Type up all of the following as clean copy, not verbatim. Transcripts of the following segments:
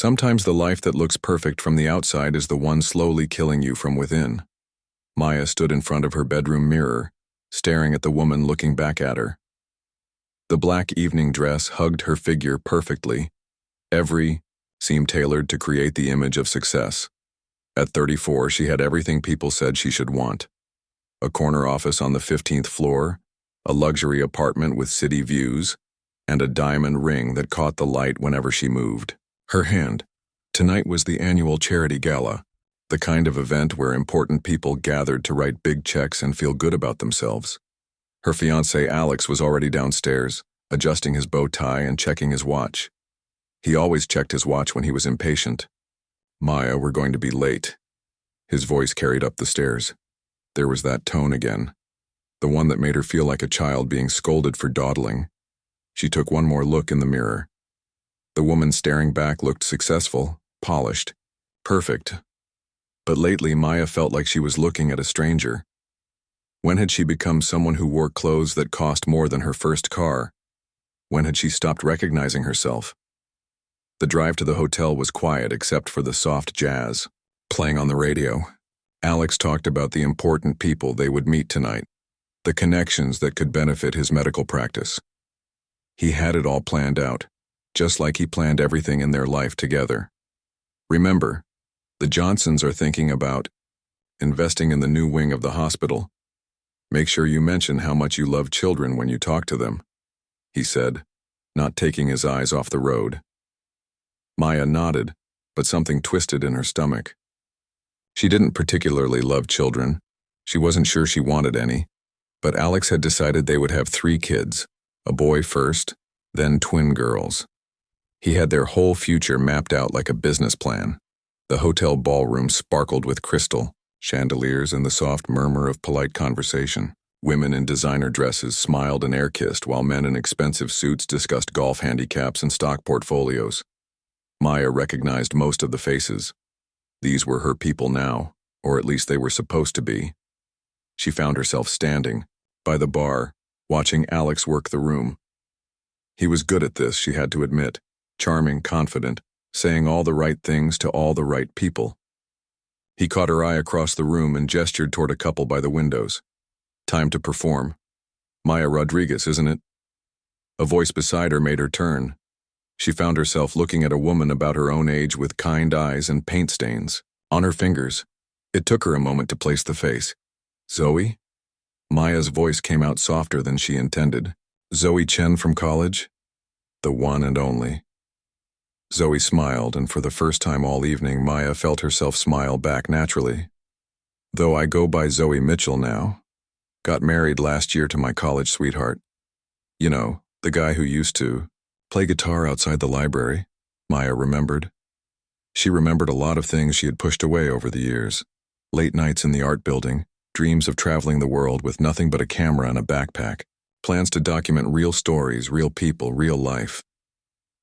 Sometimes the life that looks perfect from the outside is the one slowly killing you from within. Maya stood in front of her bedroom mirror, staring at the woman looking back at her. The black evening dress hugged her figure perfectly. Every seemed tailored to create the image of success. At 34, she had everything people said she should want. A corner office on the 15th floor, a luxury apartment with city views, and a diamond ring that caught the light whenever she moved. Her hand. Tonight was the annual charity gala, the kind of event where important people gathered to write big checks and feel good about themselves. Her fiancé Alex was already downstairs, adjusting his bow tie and checking his watch. He always checked his watch when he was impatient. "Maya, we're going to be late." His voice carried up the stairs. There was that tone again, the one that made her feel like a child being scolded for dawdling. She took one more look in the mirror. The woman staring back looked successful, polished, perfect. But lately Maya felt like she was looking at a stranger. When had she become someone who wore clothes that cost more than her first car? When had she stopped recognizing herself? The drive to the hotel was quiet except for the soft jazz playing on the radio. Alex talked about the important people they would meet tonight, the connections that could benefit his medical practice. He had it all planned out, just like he planned everything in their life together. Remember, the Johnsons are thinking about investing in the new wing of the hospital. Make sure you mention how much you love children when you talk to them, he said, not taking his eyes off the road. Maya nodded, but something twisted in her stomach. She didn't particularly love children. She wasn't sure she wanted any, but Alex had decided they would have 3 kids, a boy first, then twin girls. He had their whole future mapped out like a business plan. The hotel ballroom sparkled with crystal, chandeliers, and the soft murmur of polite conversation. Women in designer dresses smiled and air-kissed while men in expensive suits discussed golf handicaps and stock portfolios. Maya recognized most of the faces. These were her people now, or at least they were supposed to be. She found herself standing, by the bar, watching Alex work the room. He was good at this, she had to admit, charming, confident, saying all the right things to all the right people. He caught her eye across the room and gestured toward a couple by the windows. "Time to perform. Maya Rodriguez, isn't it?" A voice beside her made her turn. She found herself looking at a woman about her own age with kind eyes and paint stains on her fingers. It took her a moment to place the face. "Zoe?" Maya's voice came out softer than she intended. "Zoe Chen from college?" The one and only. Zoe smiled, and for the first time all evening, Maya felt herself smile back naturally. "Though I go by Zoe Mitchell now. Got married last year to my college sweetheart. You know, the guy who used to play guitar outside the library," Maya remembered. She remembered a lot of things she had pushed away over the years. Late nights in the art building, dreams of traveling the world with nothing but a camera and a backpack, plans to document real stories, real people, real life.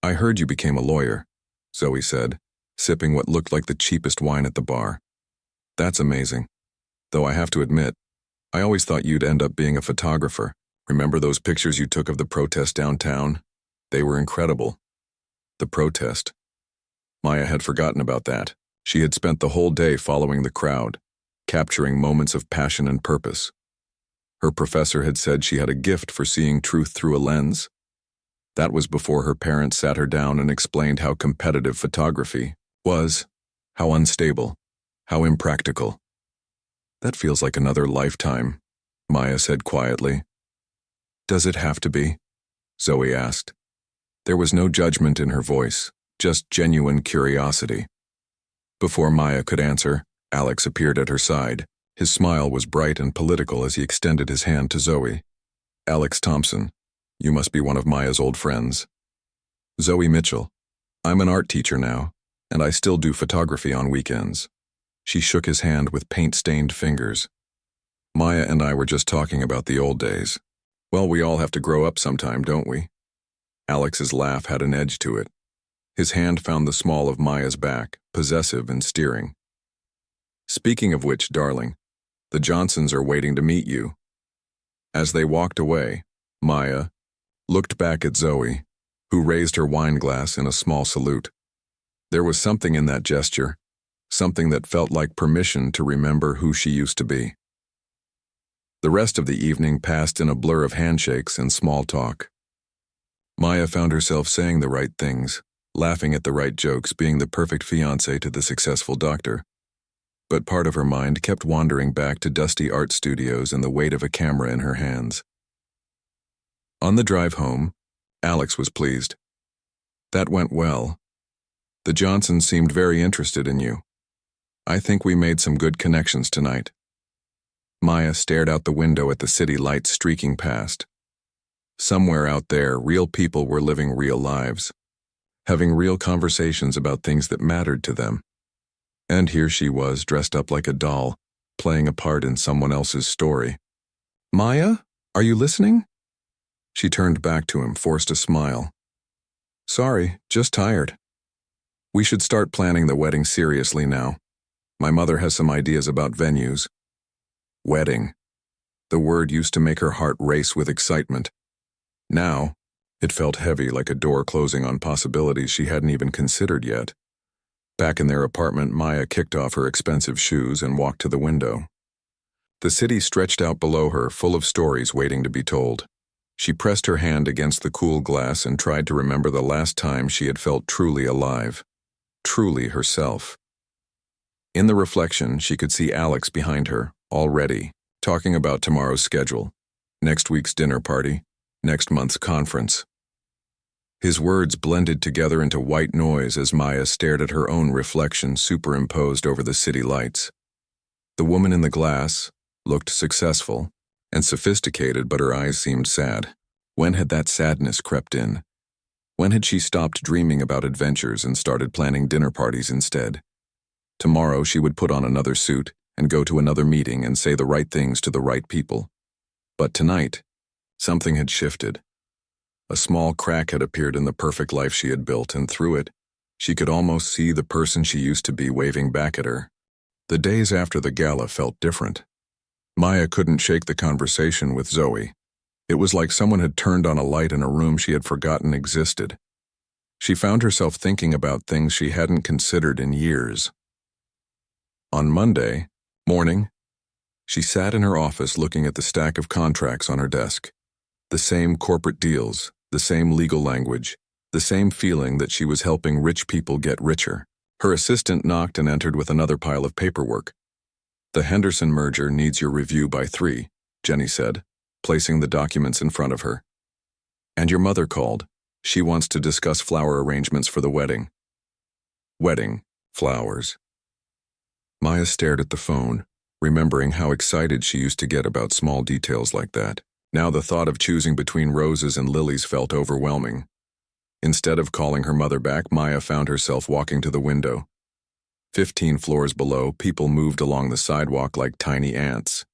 "I heard you became a lawyer," Zoe said, sipping what looked like the cheapest wine at the bar. "That's amazing. Though I have to admit, I always thought you'd end up being a photographer. Remember those pictures you took of the protest downtown? They were incredible." The protest. Maya had forgotten about that. She had spent the whole day following the crowd, capturing moments of passion and purpose. Her professor had said she had a gift for seeing truth through a lens. That was before her parents sat her down and explained how competitive photography was, how unstable, how impractical. "That feels like another lifetime," Maya said quietly. "Does it have to be?" Zoe asked. There was no judgment in her voice, just genuine curiosity. Before Maya could answer, Alex appeared at her side. His smile was bright and political as he extended his hand to Zoe. "Alex Thompson, you must be one of Maya's old friends." "Zoe Mitchell. I'm an art teacher now, and I still do photography on weekends." She shook his hand with paint-stained fingers. "Maya and I were just talking about the old days. Well, we all have to grow up sometime, don't we?" Alex's laugh had an edge to it. His hand found the small of Maya's back, possessive and steering. "Speaking of which, darling, the Johnsons are waiting to meet you." As they walked away, Maya looked back at Zoe, who raised her wine glass in a small salute. There was something in that gesture, something that felt like permission to remember who she used to be. The rest of the evening passed in a blur of handshakes and small talk. Maya found herself saying the right things, laughing at the right jokes, being the perfect fiancé to the successful doctor. But part of her mind kept wandering back to dusty art studios and the weight of a camera in her hands. On the drive home, Alex was pleased. That went well. The Johnsons seemed very interested in you. I think we made some good connections tonight. Maya stared out the window at the city lights streaking past. Somewhere out there, real people were living real lives, having real conversations about things that mattered to them. And here she was, dressed up like a doll, playing a part in someone else's story. Maya, are you listening? She turned back to him, forced a smile. Sorry, just tired. We should start planning the wedding seriously now. My mother has some ideas about venues. Wedding. The word used to make her heart race with excitement. Now, it felt heavy, like a door closing on possibilities she hadn't even considered yet. Back in their apartment, Maya kicked off her expensive shoes and walked to the window. The city stretched out below her, full of stories waiting to be told. She pressed her hand against the cool glass and tried to remember the last time she had felt truly alive, truly herself. In the reflection, she could see Alex behind her, already, talking about tomorrow's schedule, next week's dinner party, next month's conference. His words blended together into white noise as Maya stared at her own reflection superimposed over the city lights. The woman in the glass looked successful and sophisticated, but her eyes seemed sad. When had that sadness crept in? When had she stopped dreaming about adventures and started planning dinner parties instead? Tomorrow she would put on another suit and go to another meeting and say the right things to the right people. But tonight, something had shifted. A small crack had appeared in the perfect life she had built, and through it, she could almost see the person she used to be waving back at her. The days after the gala felt different. Maya couldn't shake the conversation with Zoe. It was like someone had turned on a light in a room she had forgotten existed. She found herself thinking about things she hadn't considered in years. On Monday morning, she sat in her office looking at the stack of contracts on her desk. The same corporate deals, the same legal language, the same feeling that she was helping rich people get richer. Her assistant knocked and entered with another pile of paperwork. The Henderson merger needs your review by 3, Jenny said, placing the documents in front of her. And your mother called. She wants to discuss flower arrangements for the wedding. Wedding, flowers. Maya stared at the phone, remembering how excited she used to get about small details like that. Now the thought of choosing between roses and lilies felt overwhelming. Instead of calling her mother back, Maya found herself walking to the window. 15 floors below, people moved along the sidewalk like tiny ants.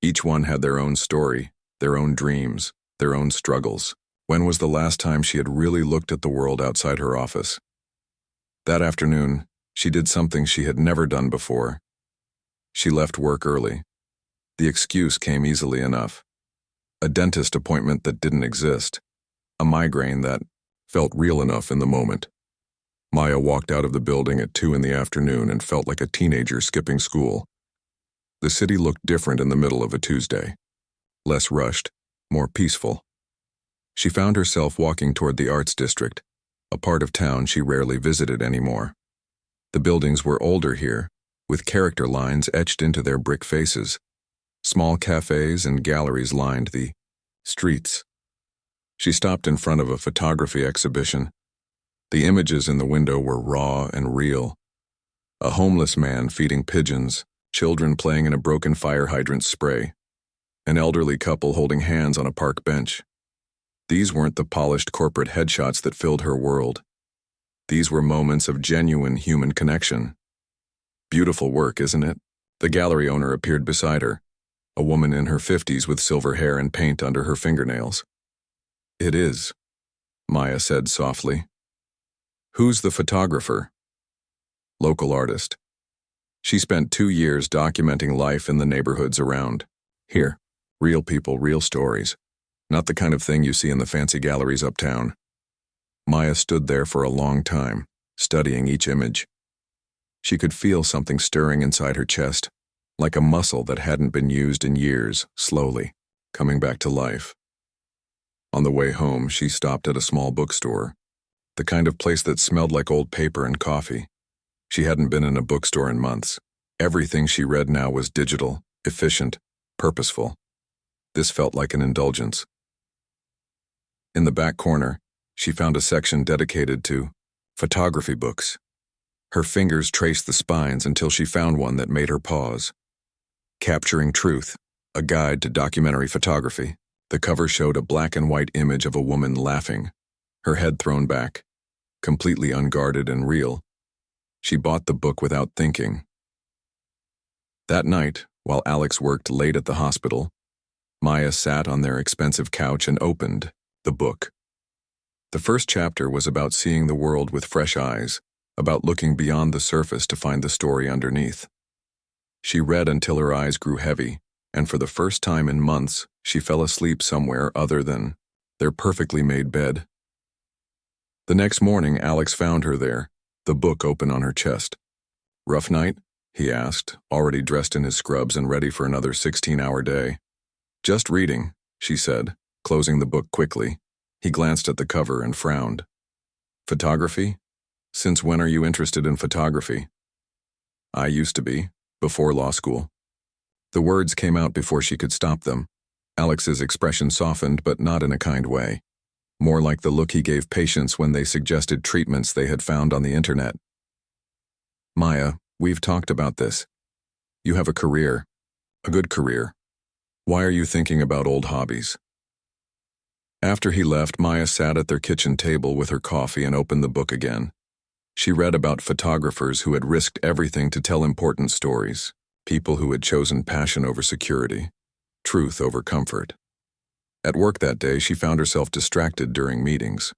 Each one had their own story, their own dreams, their own struggles. When was the last time she had really looked at the world outside her office? That afternoon, she did something she had never done before. She left work early. The excuse came easily enough. A dentist appointment that didn't exist. A migraine that felt real enough in the moment. Maya walked out of the building at 2 in the afternoon and felt like a teenager skipping school. The city looked different in the middle of a Tuesday. Less rushed, more peaceful. She found herself walking toward the Arts District, a part of town she rarely visited anymore. The buildings were older here, with character lines etched into their brick faces. Small cafes and galleries lined the streets. She stopped in front of a photography exhibition. The images in the window were raw and real. A homeless man feeding pigeons, children playing in a broken fire hydrant spray, an elderly couple holding hands on a park bench. These weren't the polished corporate headshots that filled her world. These were moments of genuine human connection. Beautiful work, isn't it? The gallery owner appeared beside her, a woman in her 50s with silver hair and paint under her fingernails. It is, Maya said softly. Who's the photographer? Local artist. She spent 2 years documenting life in the neighborhoods around. Here, real people, real stories. Not the kind of thing you see in the fancy galleries uptown. Maya stood there for a long time, studying each image. She could feel something stirring inside her chest, like a muscle that hadn't been used in years, slowly, coming back to life. On the way home, she stopped at a small bookstore, the kind of place that smelled like old paper and coffee. She hadn't been in a bookstore in months. Everything she read now was digital, efficient, purposeful. This felt like an indulgence. In the back corner, she found a section dedicated to photography books. Her fingers traced the spines until she found one that made her pause. Capturing Truth, a guide to documentary photography. The cover showed a black and white image of a woman laughing, her head thrown back, completely unguarded and real. She bought the book without thinking. That night, while Alex worked late at the hospital, Maya sat on their expensive couch and opened the book. The first chapter was about seeing the world with fresh eyes, about looking beyond the surface to find the story underneath. She read until her eyes grew heavy, and for the first time in months, she fell asleep somewhere other than their perfectly made bed. The next morning, Alex found her there, the book open on her chest. "Rough night?" he asked, already dressed in his scrubs and ready for another 16-hour day. "Just reading," she said, closing the book quickly. He glanced at the cover and frowned. "Photography? Since when are you interested in photography?" "I used to be, before law school." The words came out before she could stop them. Alex's expression softened, but not in a kind way. More like the look he gave patients when they suggested treatments they had found on the internet. "Maya, we've talked about this. You have a career, a good career. Why are you thinking about old hobbies?" After he left, Maya sat at their kitchen table with her coffee and opened the book again. She read about photographers who had risked everything to tell important stories, people who had chosen passion over security, truth over comfort. At work that day, she found herself distracted during meetings.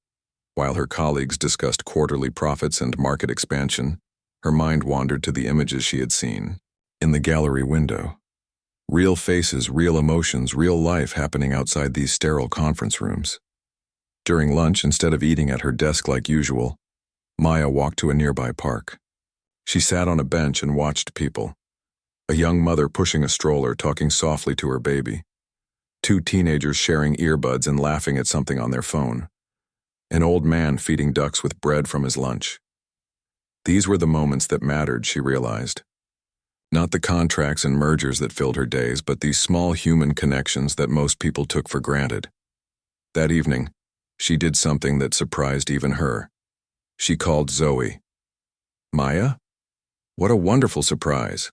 While her colleagues discussed quarterly profits and market expansion, her mind wandered to the images she had seen in the gallery window. Real faces, real emotions, real life happening outside these sterile conference rooms. During lunch, instead of eating at her desk like usual, Maya walked to a nearby park. She sat on a bench and watched people. A young mother pushing a stroller, talking softly to her baby. Two teenagers sharing earbuds and laughing at something on their phone. An old man feeding ducks with bread from his lunch. These were the moments that mattered, she realized. Not the contracts and mergers that filled her days, but these small human connections that most people took for granted. That evening, she did something that surprised even her. She called Zoe. "Maya? What a wonderful surprise."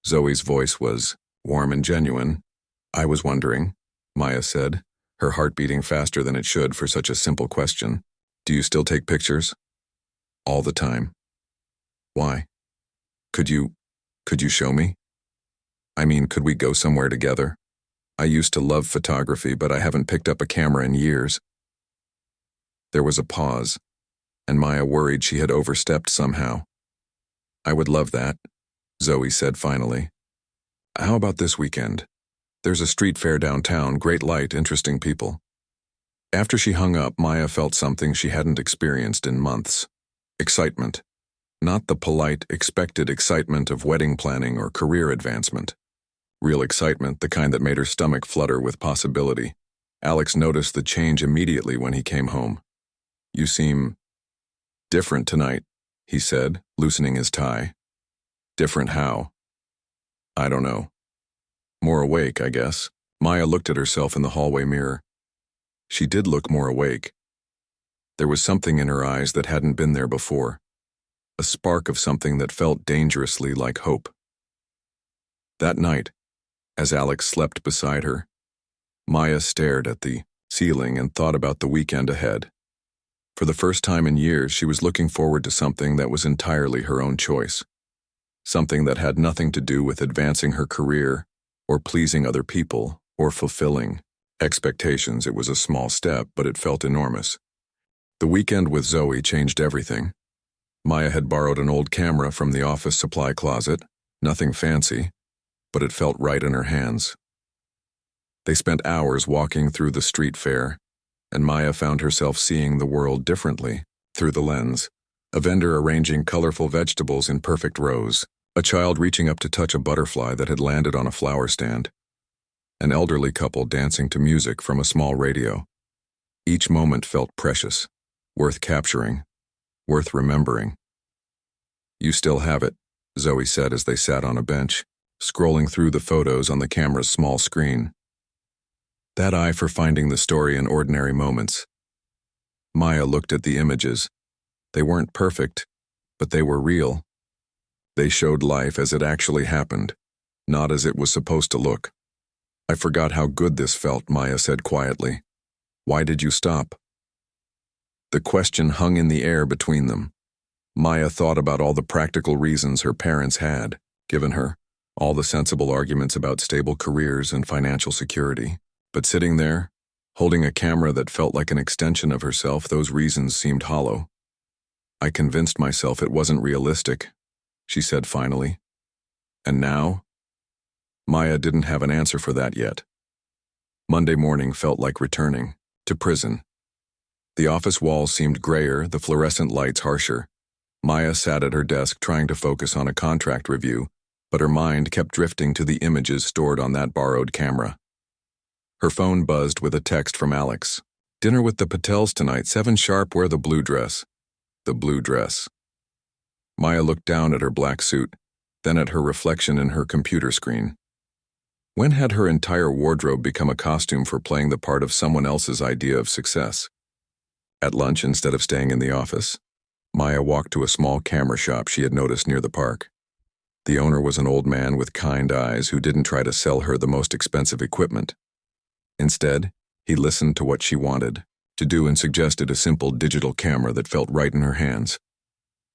Zoe's voice was warm and genuine. "I was wondering," Maya said, her heart beating faster than it should for such a simple question. "Do you still take pictures?" "All the time." "Why? Could you show me? I mean, could we go somewhere together? I used to love photography, but I haven't picked up a camera in years." There was a pause, and Maya worried she had overstepped somehow. "I would love that," Zoe said finally. "How about this weekend? There's a street fair downtown, great light, interesting people." After she hung up, Maya felt something she hadn't experienced in months. Excitement. Not the polite, expected excitement of wedding planning or career advancement. Real excitement, the kind that made her stomach flutter with possibility. Alex noticed the change immediately when he came home. "You seem different tonight," he said, loosening his tie. "Different how?" "I don't know. More awake, I guess." Maya looked at herself in the hallway mirror. She did look more awake. There was something in her eyes that hadn't been there before. A spark of something that felt dangerously like hope. That night, as Alex slept beside her, Maya stared at the ceiling and thought about the weekend ahead. For the first time in years, she was looking forward to something that was entirely her own choice. Something that had nothing to do with advancing her career, or pleasing other people, or fulfilling expectations. It was a small step, but it felt enormous. The weekend with Zoe changed everything. Maya had borrowed an old camera from the office supply closet, nothing fancy, but it felt right in her hands. They spent hours walking through the street fair, and Maya found herself seeing the world differently, through the lens A vendor arranging colorful vegetables in perfect rows, a child reaching up to touch a butterfly that had landed on a flower stand, an elderly couple dancing to music from a small radio. Each moment felt precious, worth capturing, worth remembering. "You still have it," Zoe said as they sat on a bench, scrolling through the photos on the camera's small screen. That eye for finding the story in ordinary moments. Maya looked at the images. They weren't perfect, but they were real. They showed life as it actually happened, not as it was supposed to look. "I forgot how good this felt," Maya said quietly. "Why did you stop?" The question hung in the air between them. Maya thought about all the practical reasons her parents had given her, all the sensible arguments about stable careers and financial security. But sitting there, holding a camera that felt like an extension of herself, those reasons seemed hollow. "I convinced myself it wasn't realistic," she said finally. "And now?" Maya didn't have an answer for that yet. Monday morning felt like returning to prison. The office walls seemed grayer, the fluorescent lights harsher. Maya sat at her desk trying to focus on a contract review, but her mind kept drifting to the images stored on that borrowed camera. Her phone buzzed with a text from Alex. "Dinner with the Patels tonight, 7 sharp, wear the blue dress." The blue dress. Maya looked down at her black suit, then at her reflection in her computer screen. When had her entire wardrobe become a costume for playing the part of someone else's idea of success? At lunch instead of staying in the office, Maya walked to a small camera shop she had noticed near the park. The owner was an old man with kind eyes who didn't try to sell her the most expensive equipment. Instead, he listened to what she wanted to do and suggested a simple digital camera that felt right in her hands.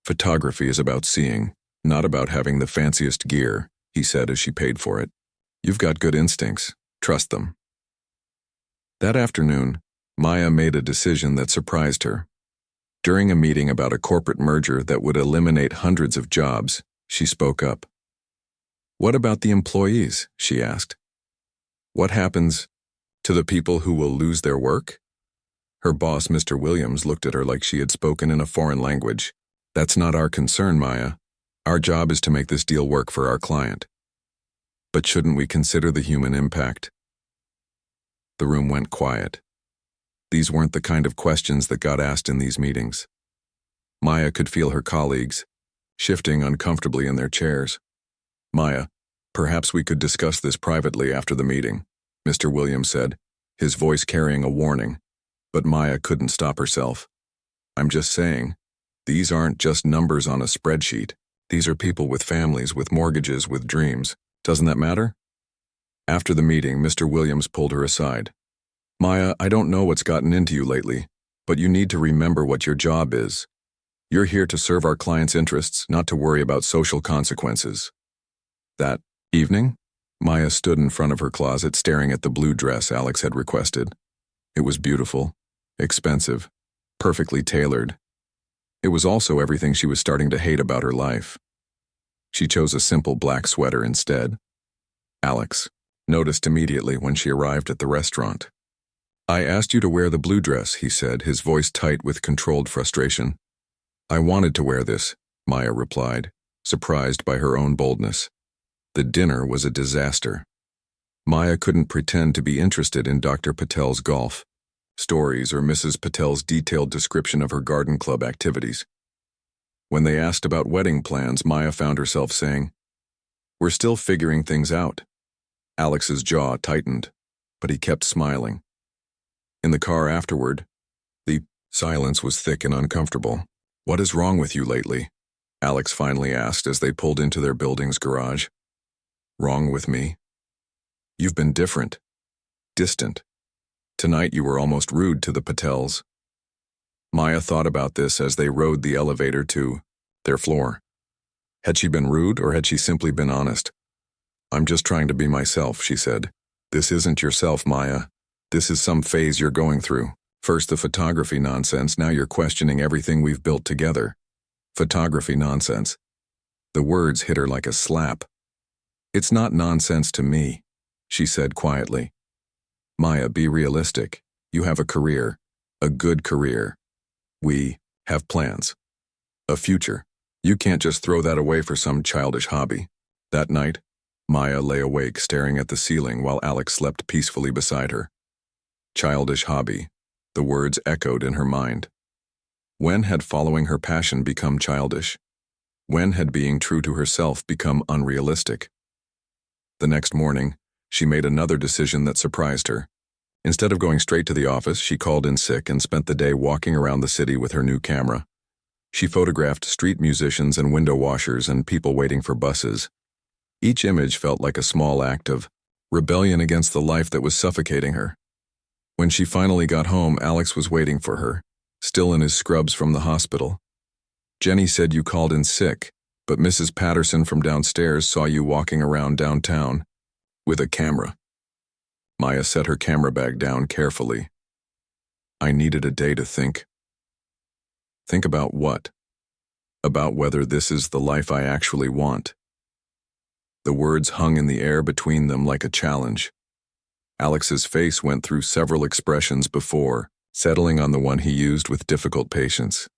"Photography is about seeing, not about having the fanciest gear," he said as she paid for it. "You've got good instincts. Trust them." That afternoon, Maya made a decision that surprised her. During a meeting about a corporate merger that would eliminate hundreds of jobs, she spoke up. "What about the employees?" she asked. "What happens to the people who will lose their work?" Her boss, Mr. Williams, looked at her like she had spoken in a foreign language. "That's not our concern, Maya. Our job is to make this deal work for our client." "But shouldn't we consider the human impact?" The room went quiet. These weren't the kind of questions that got asked in these meetings. Maya could feel her colleagues shifting uncomfortably in their chairs. "Maya, perhaps we could discuss this privately after the meeting," Mr. Williams said, his voice carrying a warning. But Maya couldn't stop herself. "I'm just saying, these aren't just numbers on a spreadsheet. These are people with families, with mortgages, with dreams. Doesn't that matter?" After the meeting, Mr. Williams pulled her aside. "Maya, I don't know what's gotten into you lately, but you need to remember what your job is. You're here to serve our clients' interests, not to worry about social consequences." That evening, Maya stood in front of her closet staring at the blue dress Alex had requested. It was beautiful, expensive, perfectly tailored. It was also everything she was starting to hate about her life. She chose a simple black sweater instead. Alex noticed immediately when she arrived at the restaurant. "I asked you to wear the blue dress," he said, his voice tight with controlled frustration. "I wanted to wear this," Maya replied, surprised by her own boldness. The dinner was a disaster. Maya couldn't pretend to be interested in Dr. Patel's golf stories or Mrs. Patel's detailed description of her garden club activities. When they asked about wedding plans, Maya found herself saying, "We're still figuring things out." Alex's jaw tightened, but he kept smiling. In the car afterward, the silence was thick and uncomfortable. "What is wrong with you lately?" Alex finally asked as they pulled into their building's garage. "Wrong with me? You've been different, distant. Tonight you were almost rude to the Patels." Maya thought about this as they rode the elevator to their floor. Had she been rude or had she simply been honest? "I'm just trying to be myself," she said. "This isn't yourself, Maya. This is some phase you're going through. First the photography nonsense, now you're questioning everything we've built together." Photography nonsense. The words hit her like a slap. "It's not nonsense to me," she said quietly. "Maya, be realistic. You have a career, a good career. We have plans." A future. You can't just throw that away for some childish hobby. That night, Maya lay awake staring at the ceiling while Alex slept peacefully beside her. Childish hobby. The words echoed in her mind. When had following her passion become childish? When had being true to herself become unrealistic? The next morning, she made another decision that surprised her. Instead of going straight to the office, she called in sick and spent the day walking around the city with her new camera. She photographed street musicians and window washers and people waiting for buses. Each image felt like a small act of rebellion against the life that was suffocating her. When she finally got home, Alex was waiting for her, still in his scrubs from the hospital. Jenny said you called in sick, but Mrs. Patterson from downstairs saw you walking around downtown with a camera. Maya set her camera bag down carefully. I needed a day to think. Think about what? About whether this is the life I actually want. The words hung in the air between them like a challenge. Alex's face went through several expressions before, settling on the one he used with difficult patience.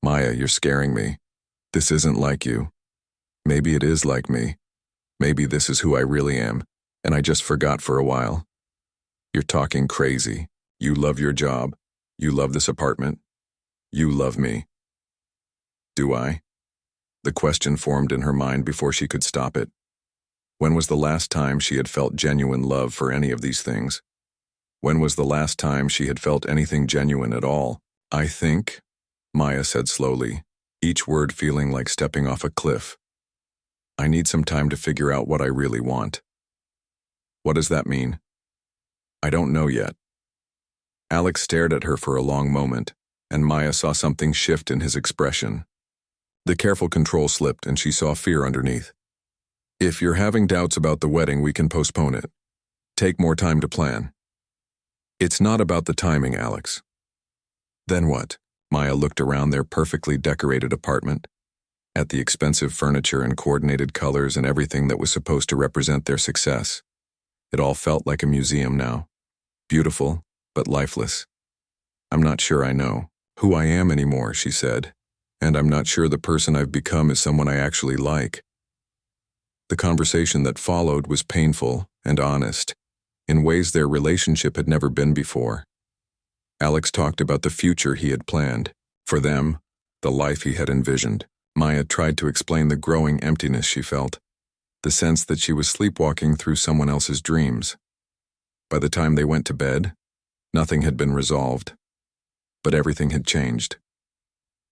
Maya, you're scaring me. This isn't like you. Maybe it is like me. Maybe this is who I really am, and I just forgot for a while. You're talking crazy. You love your job. You love this apartment. You love me. Do I? The question formed in her mind before she could stop it. When was the last time she had felt genuine love for any of these things? When was the last time she had felt anything genuine at all? I think, Maya said slowly, each word feeling like stepping off a cliff. I need some time to figure out what I really want. What does that mean? I don't know yet. Alex stared at her for a long moment, and Maya saw something shift in his expression. The careful control slipped and she saw fear underneath. If you're having doubts about the wedding, we can postpone it. Take more time to plan. It's not about the timing, Alex. Then what? Maya looked around their perfectly decorated apartment, at the expensive furniture and coordinated colors and everything that was supposed to represent their success. It all felt like a museum now. Beautiful, but lifeless. I'm not sure I know who I am anymore, she said, and I'm not sure the person I've become is someone I actually like. The conversation that followed was painful and honest, in ways their relationship had never been before. Alex talked about the future he had planned. For them, the life he had envisioned. Maya tried to explain the growing emptiness she felt, the sense that she was sleepwalking through someone else's dreams. By the time they went to bed, nothing had been resolved, but everything had changed.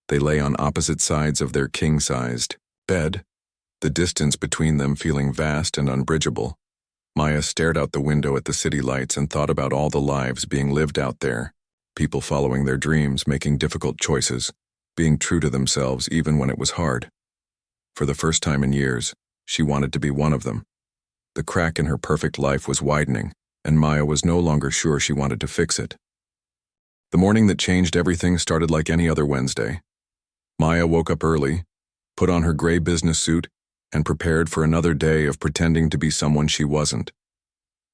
They lay on opposite sides of their king-sized bed, the distance between them feeling vast and unbridgeable. Maya stared out the window at the city lights and thought about all the lives being lived out there, people following their dreams, making difficult choices, being true to themselves even when it was hard. For the first time in years, she wanted to be one of them. The crack in her perfect life was widening, and Maya was no longer sure she wanted to fix it. The morning that changed everything started like any other Wednesday. Maya woke up early, put on her gray business suit, and prepared for another day of pretending to be someone she wasn't.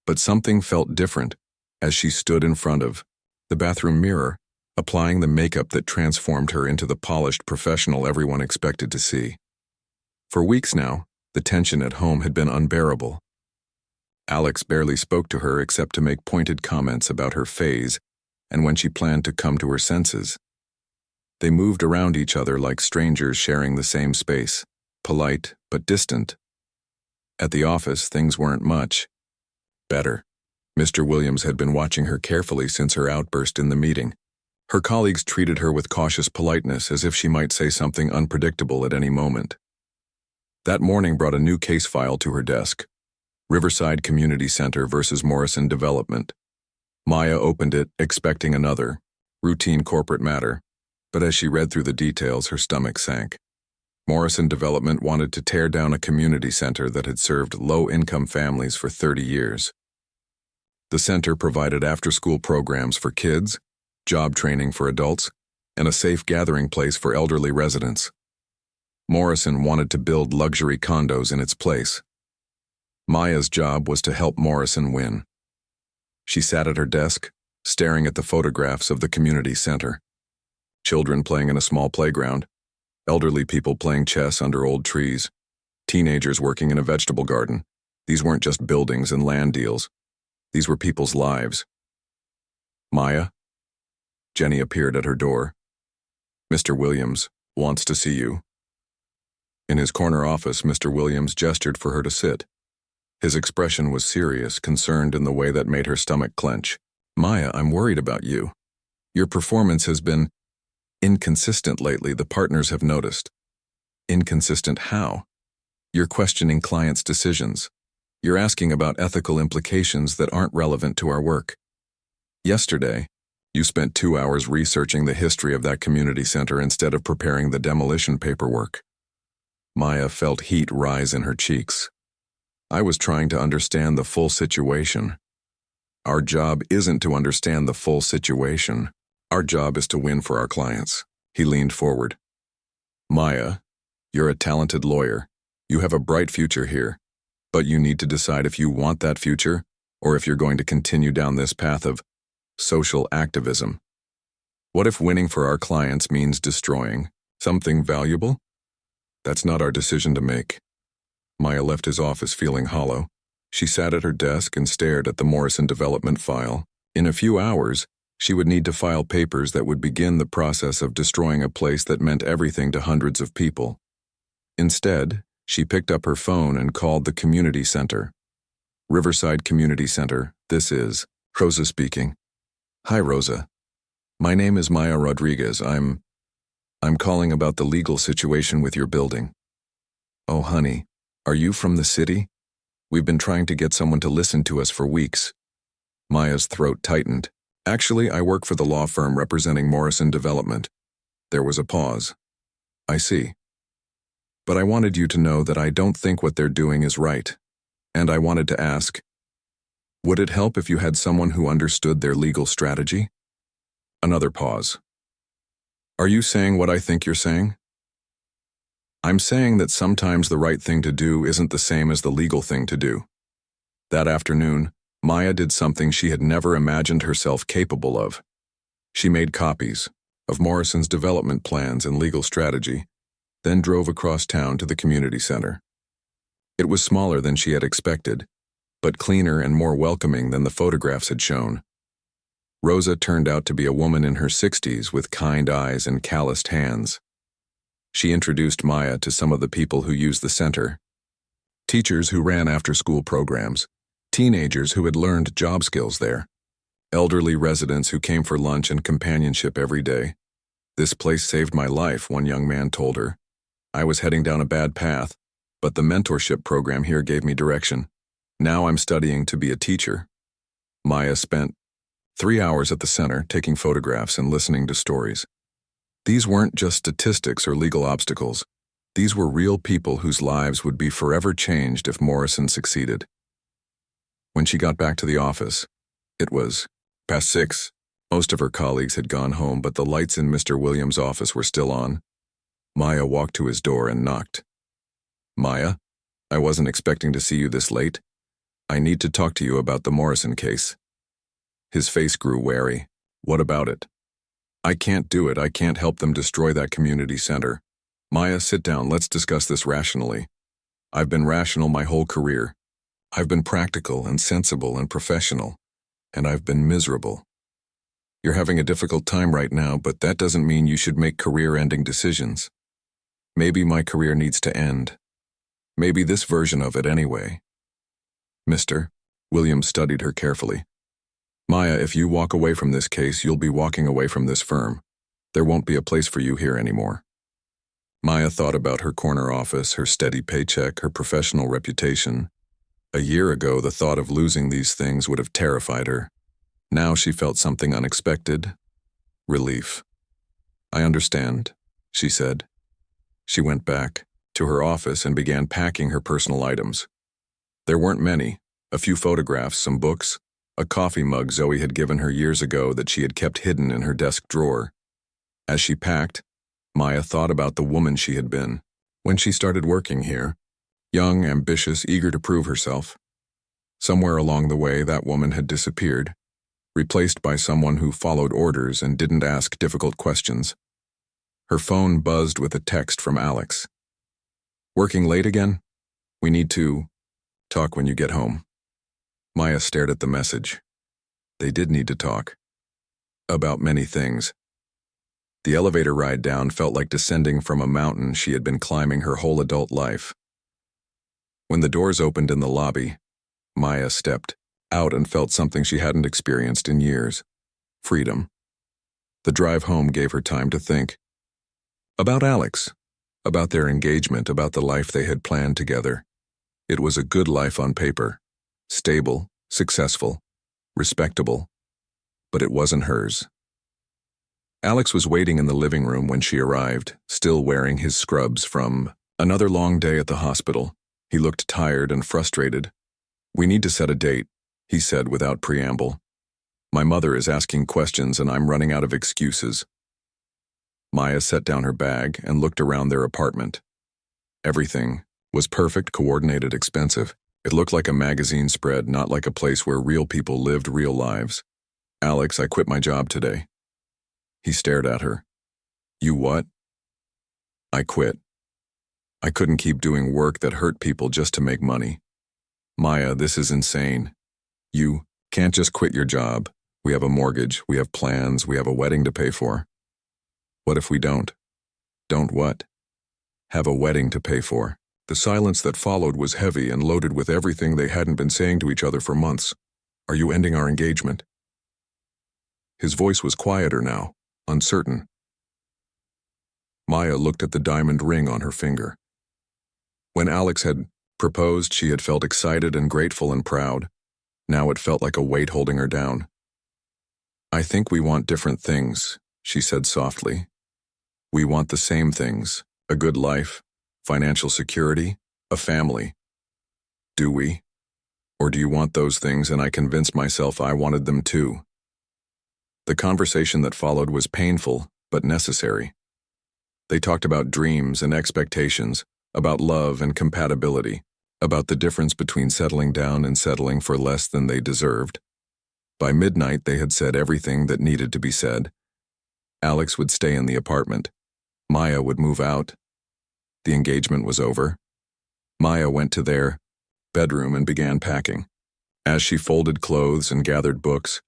But something felt different as she stood in front of the bathroom mirror, applying the makeup that transformed her into the polished professional everyone expected to see. For weeks now, the tension at home had been unbearable. Alex barely spoke to her except to make pointed comments about her phase and when she planned to come to her senses. They moved around each other like strangers sharing the same space, polite but distant. At the office, things weren't much better. Mr. Williams had been watching her carefully since her outburst in the meeting. Her colleagues treated her with cautious politeness as if she might say something unpredictable at any moment. That morning brought a new case file to her desk. Riverside Community Center versus Morrison Development. Maya opened it, expecting another, routine corporate matter, but as she read through the details, her stomach sank. Morrison Development wanted to tear down a community center that had served low-income families for 30 years. The center provided after-school programs for kids, job training for adults, and a safe gathering place for elderly residents. Morrison wanted to build luxury condos in its place. Maya's job was to help Morrison win. She sat at her desk, staring at the photographs of the community center. Children playing in a small playground, Elderly people playing chess under old trees. Teenagers working in a vegetable garden. These weren't just buildings and land deals. These were people's lives. Maya? Jenny appeared at her door. Mr. Williams wants to see you. In his corner office, Mr. Williams gestured for her to sit. His expression was serious, concerned in the way that made her stomach clench. Maya, I'm worried about you. Your performance has been inconsistent lately, the partners have noticed. Inconsistent how? You're questioning clients' decisions. You're asking about ethical implications that aren't relevant to our work. Yesterday, you spent 2 hours researching the history of that community center instead of preparing the demolition paperwork. Maya felt heat rise in her cheeks. I was trying to understand the full situation. Our job isn't to understand the full situation. Our job is to win for our clients. He leaned forward. Maya, you're a talented lawyer. You have a bright future here. But you need to decide if you want that future or if you're going to continue down this path of social activism. What if winning for our clients means destroying something valuable? That's not our decision to make. Maya left his office feeling hollow. She sat at her desk and stared at the Morrison development file. In a few hours, she would need to file papers that would begin the process of destroying a place that meant everything to hundreds of people. Instead, she picked up her phone and called the community center. Riverside Community Center, this is Rosa speaking. Hi, Rosa. My name is Maya Rodriguez. I'm calling about the legal situation with your building. Oh, honey, are you from the city? We've been trying to get someone to listen to us for weeks. Maya's throat tightened. Actually, I work for the law firm representing Morrison Development. There was a pause. I see. But I wanted you to know that I don't think what they're doing is right. And I wanted to ask, would it help if you had someone who understood their legal strategy? Another pause. Are you saying what I think you're saying? I'm saying that sometimes the right thing to do isn't the same as the legal thing to do. That afternoon, Maya did something she had never imagined herself capable of. She made copies of Morrison's development plans and legal strategy, then drove across town to the community center. It was smaller than she had expected, but cleaner and more welcoming than the photographs had shown. Rosa turned out to be a woman in her 60s with kind eyes and calloused hands. She introduced Maya to some of the people who used the center. Teachers who ran after-school programs, teenagers who had learned job skills there, elderly residents who came for lunch and companionship every day. This place saved my life, one young man told her. I was heading down a bad path, but the mentorship program here gave me direction. Now I'm studying to be a teacher. Maya spent 3 hours at the center taking photographs and listening to stories. These weren't just statistics or legal obstacles. These were real people whose lives would be forever changed if Morrison succeeded. When she got back to the office, it was past 6. Most of her colleagues had gone home, but the lights in Mr. Williams' office were still on. Maya walked to his door and knocked. Maya, I wasn't expecting to see you this late. I need to talk to you about the Morrison case. His face grew wary. What about it? I can't do it. I can't help them destroy that community center. Maya, sit down. Let's discuss this rationally. I've been rational my whole career. I've been practical and sensible and professional, and I've been miserable. You're having a difficult time right now, but that doesn't mean you should make career-ending decisions. Maybe my career needs to end. Maybe this version of it anyway. Mr. Williams studied her carefully. Maya, if you walk away from this case, you'll be walking away from this firm. There won't be a place for you here anymore. Maya thought about her corner office, her steady paycheck, her professional reputation. A year ago, the thought of losing these things would have terrified her. Now she felt something unexpected. Relief. I understand, she said. She went back to her office and began packing her personal items. There weren't many, a few photographs, some books, a coffee mug Zoe had given her years ago that she had kept hidden in her desk drawer. As she packed, Maya thought about the woman she had been when she started working here, young, ambitious, eager to prove herself. Somewhere along the way, that woman had disappeared, replaced by someone who followed orders and didn't ask difficult questions. Her phone buzzed with a text from Alex. "Working late again? We need to talk when you get home." Maya stared at the message. They did need to talk. About many things. The elevator ride down felt like descending from a mountain she had been climbing her whole adult life. When the doors opened in the lobby, Maya stepped out and felt something she hadn't experienced in years. Freedom. The drive home gave her time to think. About Alex. About their engagement, about the life they had planned together. It was a good life on paper. Stable, successful, respectable. But it wasn't hers. Alex was waiting in the living room when she arrived, still wearing his scrubs from another long day at the hospital. He looked tired and frustrated. "We need to set a date," he said without preamble. "My mother is asking questions and I'm running out of excuses." Maya set down her bag and looked around their apartment. Everything was perfect, coordinated, expensive. It looked like a magazine spread, not like a place where real people lived real lives. "Alex, I quit my job today." He stared at her. "You what?" "I quit. I couldn't keep doing work that hurt people just to make money." "Maya, this is insane. You can't just quit your job. We have a mortgage, we have plans, we have a wedding to pay for." "What if we don't?" "Don't what?" "Have a wedding to pay for." The silence that followed was heavy and loaded with everything they hadn't been saying to each other for months. "Are you ending our engagement?" His voice was quieter now, uncertain. Maya looked at the diamond ring on her finger. When Alex had proposed, she had felt excited and grateful and proud. Now it felt like a weight holding her down. "I think we want different things," she said softly. "We want the same things, a good life, financial security, a family. Do we? Or do you want those things and I convinced myself I wanted them too?" The conversation that followed was painful, but necessary. They talked about dreams and expectations, about love and compatibility, about the difference between settling down and settling for less than they deserved. By midnight, they had said everything that needed to be said. Alex would stay in the apartment. Maya would move out. The engagement was over. Maya went to their bedroom and began packing. As she folded clothes and gathered books,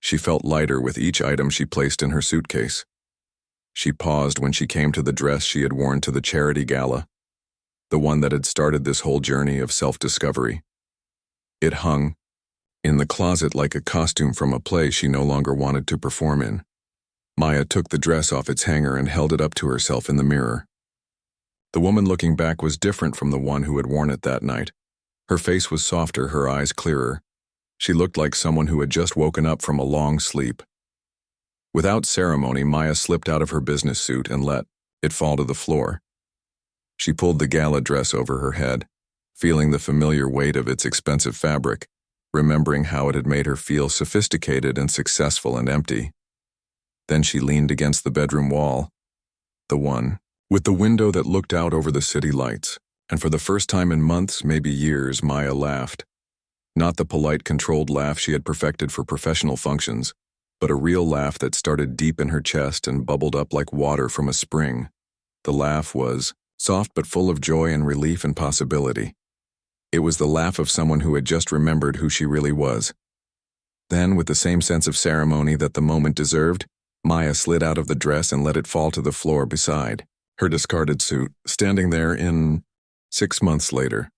she felt lighter with each item she placed in her suitcase. She paused when she came to the dress she had worn to the charity gala, the one that had started this whole journey of self-discovery. It hung in the closet like a costume from a play she no longer wanted to perform in. Maya took the dress off its hanger and held it up to herself in the mirror. The woman looking back was different from the one who had worn it that night. Her face was softer, her eyes clearer. She looked like someone who had just woken up from a long sleep. Without ceremony, Maya slipped out of her business suit and let it fall to the floor. She pulled the gala dress over her head, feeling the familiar weight of its expensive fabric, remembering how it had made her feel sophisticated and successful and empty. Then she leaned against the bedroom wall, the one with the window that looked out over the city lights, and for the first time in months, maybe years, Maya laughed. Not the polite, controlled laugh she had perfected for professional functions, but a real laugh that started deep in her chest and bubbled up like water from a spring. The laugh was soft but full of joy and relief and possibility. It was the laugh of someone who had just remembered who she really was. Then, with the same sense of ceremony that the moment deserved, Maya slid out of the dress and let it fall to the floor beside her discarded suit, standing there in 6 months later.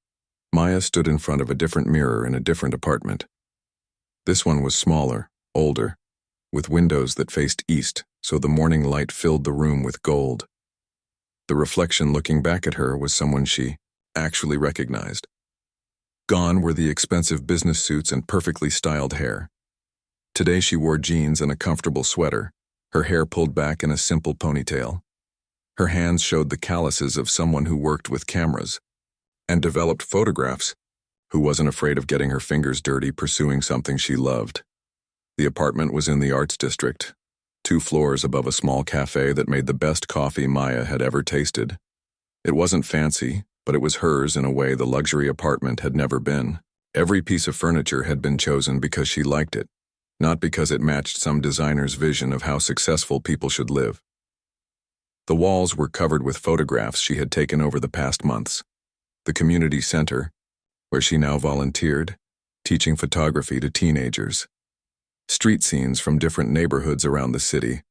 Maya stood in front of a different mirror in a different apartment. This one was smaller, older, with windows that faced east, so the morning light filled the room with gold. The reflection looking back at her was someone she actually recognized. Gone were the expensive business suits and perfectly styled hair. Today she wore jeans and a comfortable sweater, her hair pulled back in a simple ponytail. Her hands showed the calluses of someone who worked with cameras and developed photographs, who wasn't afraid of getting her fingers dirty pursuing something she loved. The apartment was in the Arts District, 2 floors above a small cafe that made the best coffee Maya had ever tasted. It wasn't fancy, but it was hers in a way the luxury apartment had never been. Every piece of furniture had been chosen because she liked it, not because it matched some designer's vision of how successful people should live. The walls were covered with photographs she had taken over the past months. The community center, where she now volunteered, teaching photography to teenagers. Street scenes from different neighborhoods around the city.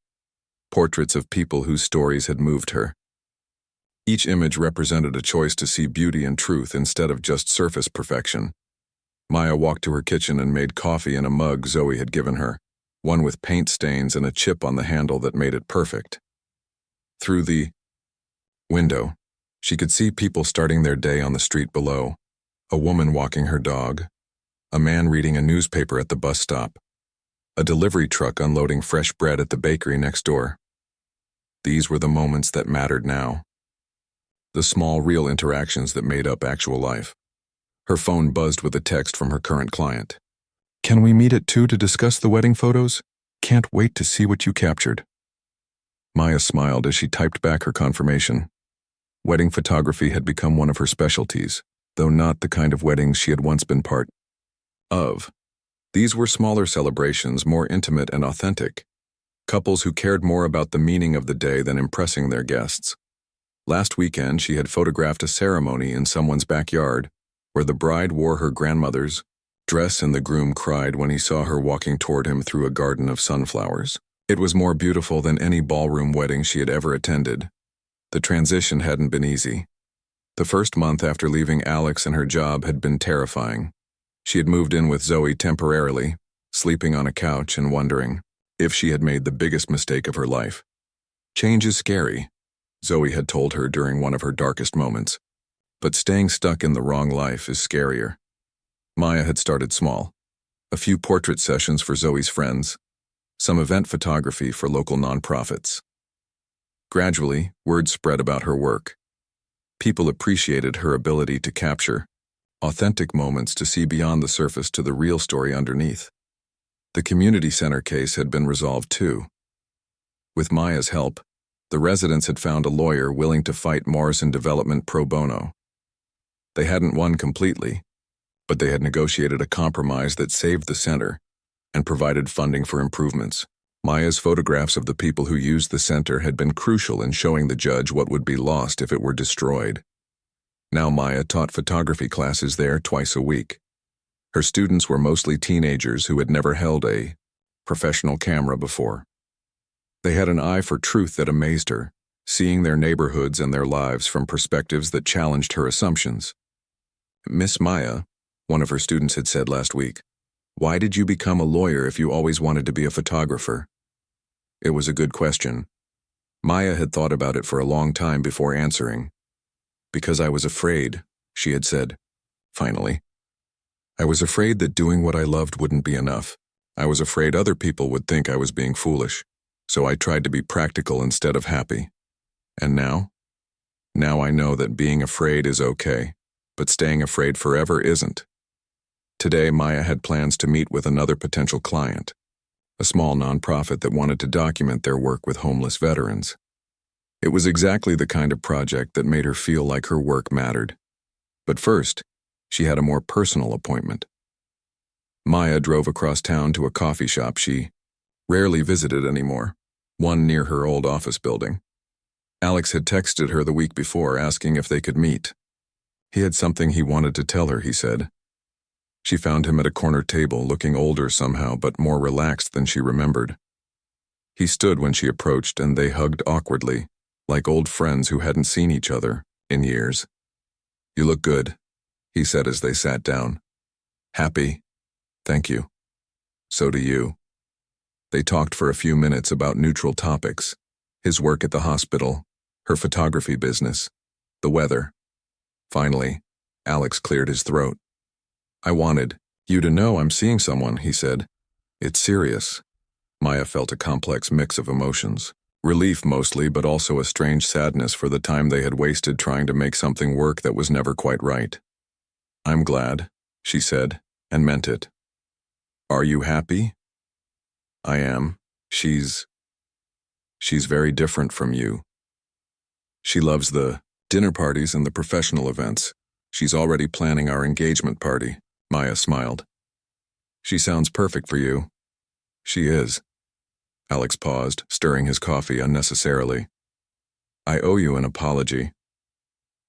Portraits of people whose stories had moved her. Each image represented a choice to see beauty and truth instead of just surface perfection. Maya walked to her kitchen and made coffee in a mug Zoe had given her, one with paint stains and a chip on the handle that made it perfect. Through the window, she could see people starting their day on the street below, a woman walking her dog, a man reading a newspaper at the bus stop, a delivery truck unloading fresh bread at the bakery next door. These were the moments that mattered now. The small, real interactions that made up actual life. Her phone buzzed with a text from her current client. "Can we meet at 2 to discuss the wedding photos? Can't wait to see what you captured." Maya smiled as she typed back her confirmation. Wedding photography had become one of her specialties, though not the kind of weddings she had once been part of. These were smaller celebrations, more intimate and authentic. Couples who cared more about the meaning of the day than impressing their guests. Last weekend, she had photographed a ceremony in someone's backyard, where the bride wore her grandmother's dress and the groom cried when he saw her walking toward him through a garden of sunflowers. It was more beautiful than any ballroom wedding she had ever attended. The transition hadn't been easy. The first month after leaving Alex and her job had been terrifying. She had moved in with Zoe temporarily, sleeping on a couch and wondering if she had made the biggest mistake of her life. Change is scary, Zoe had told her during one of her darkest moments. But staying stuck in the wrong life is scarier. Maya had started small. A few portrait sessions for Zoe's friends, some event photography for local nonprofits. Gradually, word spread about her work. People appreciated her ability to capture authentic moments, to see beyond the surface to the real story underneath. The community center case had been resolved too. With Maya's help, the residents had found a lawyer willing to fight Morrison Development pro bono. They hadn't won completely, but they had negotiated a compromise that saved the center and provided funding for improvements. Maya's photographs of the people who used the center had been crucial in showing the judge what would be lost if it were destroyed. Now Maya taught photography classes there twice a week. Her students were mostly teenagers who had never held a professional camera before. They had an eye for truth that amazed her, seeing their neighborhoods and their lives from perspectives that challenged her assumptions. "Miss Maya," one of her students had said last week, "why did you become a lawyer if you always wanted to be a photographer?" It was a good question. Maya had thought about it for a long time before answering. "Because I was afraid," she had said, finally. "I was afraid that doing what I loved wouldn't be enough. I was afraid other people would think I was being foolish, so I tried to be practical instead of happy. And now? Now I know that being afraid is okay, but staying afraid forever isn't." Today, Maya had plans to meet with another potential client, a small nonprofit that wanted to document their work with homeless veterans. It was exactly the kind of project that made her feel like her work mattered. But first, she had a more personal appointment. Maya drove across town to a coffee shop she rarely visited anymore, one near her old office building. Alex had texted her the week before asking if they could meet. He had something he wanted to tell her, he said. She found him at a corner table, looking older somehow, but more relaxed than she remembered. He stood when she approached, and they hugged awkwardly, like old friends who hadn't seen each other in years. "You look good," he said as they sat down. "Happy? Thank you. So do you." They talked for a few minutes about neutral topics, his work at the hospital, her photography business, the weather. Finally, Alex cleared his throat. "I wanted you to know I'm seeing someone," he said. "It's serious." Maya felt a complex mix of emotions. Relief mostly, but also a strange sadness for the time they had wasted trying to make something work that was never quite right. "I'm glad," she said, and meant it. "Are you happy?" "I am. She's very different from you. She loves the dinner parties and the professional events. She's already planning our engagement party." Maya smiled. "She sounds perfect for you." "She is." Alex paused, stirring his coffee unnecessarily. I owe you an apology.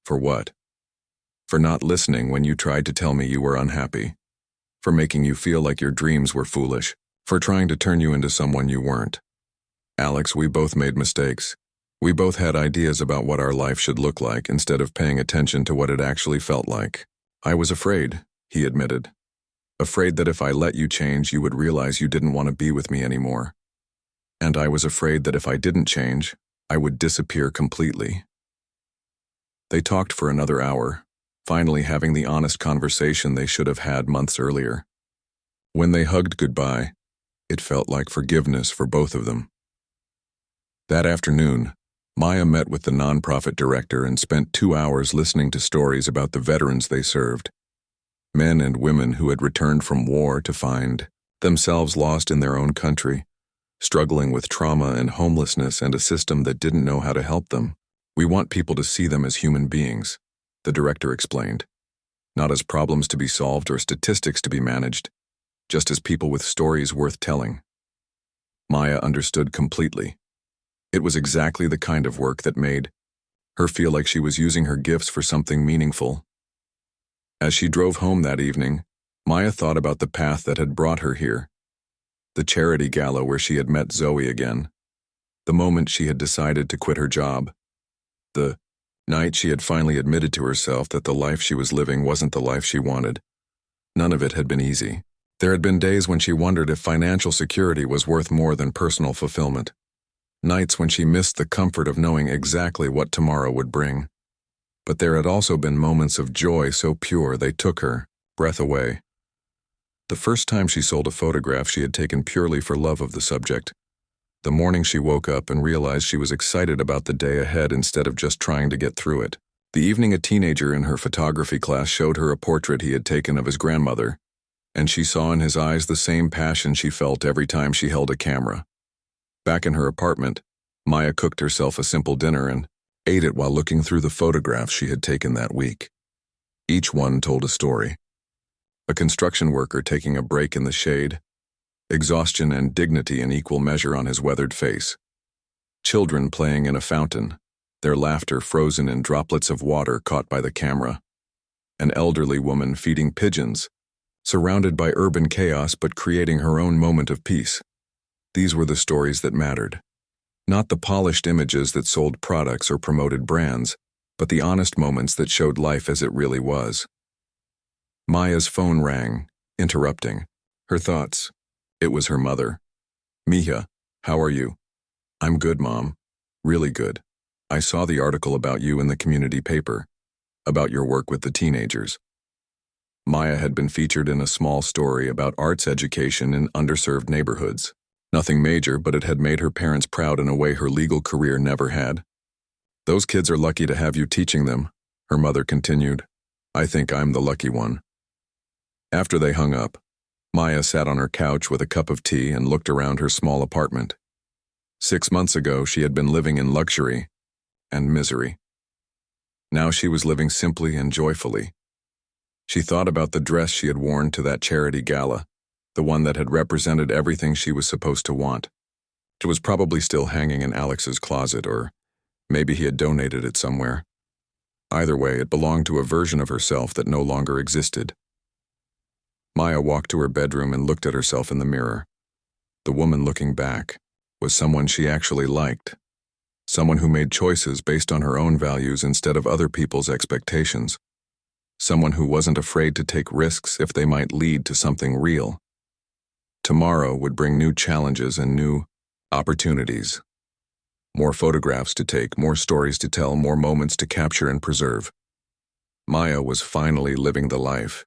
For what? For not listening when you tried to tell me you were unhappy. For making you feel like your dreams were foolish. For trying to turn you into someone you weren't. Alex, we both made mistakes. We both had ideas about what our life should look like instead of paying attention to what it actually felt like. I was afraid, he admitted. Afraid that if I let you change, you would realize you didn't want to be with me anymore. And I was afraid that if I didn't change, I would disappear completely. They talked for another hour, finally having the honest conversation they should have had months earlier. When they hugged goodbye, it felt like forgiveness for both of them. That afternoon, Maya met with the nonprofit director and spent 2 hours listening to stories about the veterans they served. Men and women who had returned from war to find themselves lost in their own country, struggling with trauma and homelessness and a system that didn't know how to help them. We want people to see them as human beings, the director explained. Not as problems to be solved or statistics to be managed, just as people with stories worth telling. Maya understood completely. It was exactly the kind of work that made her feel like she was using her gifts for something meaningful. As she drove home that evening, Maya thought about the path that had brought her here. The charity gala where she had met Zoe again. The moment she had decided to quit her job. The night she had finally admitted to herself that the life she was living wasn't the life she wanted. None of it had been easy. There had been days when she wondered if financial security was worth more than personal fulfillment. Nights when she missed the comfort of knowing exactly what tomorrow would bring. But there had also been moments of joy so pure they took her breath away. The first time she sold a photograph she had taken purely for love of the subject. The morning she woke up and realized she was excited about the day ahead instead of just trying to get through it. The evening a teenager in her photography class showed her a portrait he had taken of his grandmother, and she saw in his eyes the same passion she felt every time she held a camera. Back in her apartment, Maya cooked herself a simple dinner and ate it while looking through the photographs she had taken that week. Each one told a story. A construction worker taking a break in the shade, exhaustion and dignity in equal measure on his weathered face. Children playing in a fountain, their laughter frozen in droplets of water caught by the camera. An elderly woman feeding pigeons, surrounded by urban chaos but creating her own moment of peace. These were the stories that mattered. Not the polished images that sold products or promoted brands, but the honest moments that showed life as it really was. Maya's phone rang, interrupting her thoughts. It was her mother. Mija, how are you? I'm good, Mom. Really good. I saw the article about you in the community paper, about your work with the teenagers. Maya had been featured in a small story about arts education in underserved neighborhoods. Nothing major, but it had made her parents proud in a way her legal career never had. Those kids are lucky to have you teaching them, her mother continued. I think I'm the lucky one. After they hung up, Maya sat on her couch with a cup of tea and looked around her small apartment. 6 months ago, she had been living in luxury and misery. Now she was living simply and joyfully. She thought about the dress she had worn to that charity gala, the one that had represented everything she was supposed to want. It was probably still hanging in Alex's closet, or maybe he had donated it somewhere. Either way, it belonged to a version of herself that no longer existed. Maya walked to her bedroom and looked at herself in the mirror. The woman looking back was someone she actually liked. Someone who made choices based on her own values instead of other people's expectations. Someone who wasn't afraid to take risks if they might lead to something real. Tomorrow would bring new challenges and new opportunities. More photographs to take, more stories to tell, more moments to capture and preserve. Maya was finally living the life